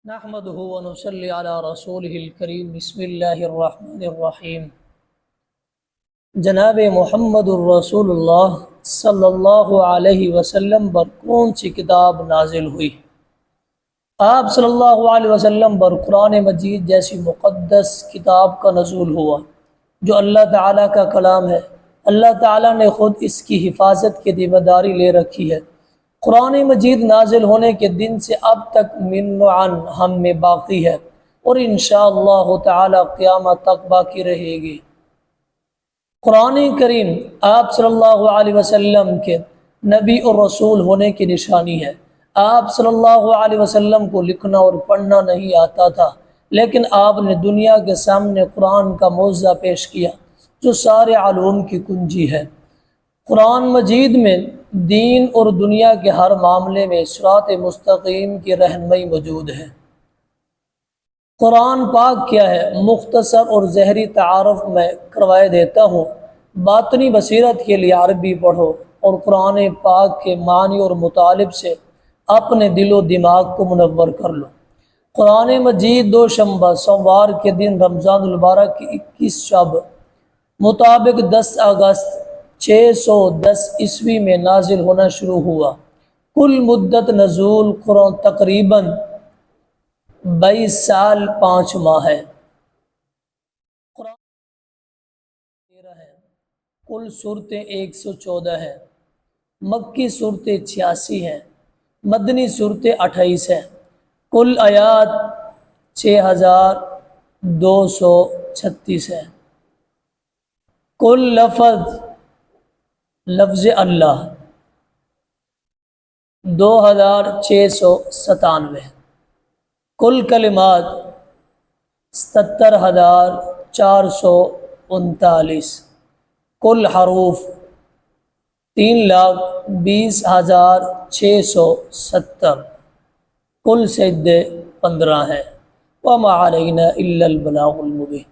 نحمده ونصلي على رسوله الكريم بسم الله الرحمن الرحیم۔ جناب محمد الرسول اللہ صلی اللہ علیہ وسلم پر کون سی کتاب نازل ہوئی؟ آپ صلی اللہ علیہ وسلم پر قرآن مجید جیسی مقدس کتاب کا نزول ہوا جو اللہ تعالیٰ کا کلام ہے۔ اللہ تعالیٰ نے خود اس کی حفاظت کی ذمہ داری لے رکھی ہے۔ قرآن مجید نازل ہونے کے دن سے اب تک منعن ہم میں باقی ہے اور انشاءاللہ تعالی قیامت تک باقی رہے گی۔ قرآن کریم آپ صلی اللہ علیہ وسلم کے نبی اور رسول ہونے کی نشانی ہے۔ آپ صلی اللہ علیہ وسلم کو لکھنا اور پڑھنا نہیں آتا تھا، لیکن آپ نے دنیا کے سامنے قرآن کا معجزہ پیش کیا جو سارے علوم کی کنجی ہے۔ قرآن مجید میں دین اور دنیا کے ہر معاملے میں صراط مستقیم کی رہنمائی موجود ہے۔ قرآن پاک کیا ہے؟ مختصر اور ظاہری تعارف میں کروائے دیتا ہوں۔ باطنی بصیرت کے لیے عربی پڑھو اور قرآن پاک کے معنی اور مطالب سے اپنے دل و دماغ کو منور کر لو۔ قرآن مجید دوشنبہ سوموار کے دن رمضان المبارک کی 21 شب مطابق 10 اگست 610 عیسوی میں نازل ہونا شروع ہوا۔ کل مدت نزول قرآن تقریباً 22 سال 5 ماہ ہے۔ قرآن 13 ہے، کل صورتیں 114 ہیں، مکی صورتیں 86 ہیں، مدنی صورتیں 28 ہیں، کل آیات 6236 ہیں۔ کل لفظ اللہ 2697، کل کلمات 77439، کل حروف 3,20,670، کل سجدے 15 ہیں۔ وما علینا الا البلاغ المبین۔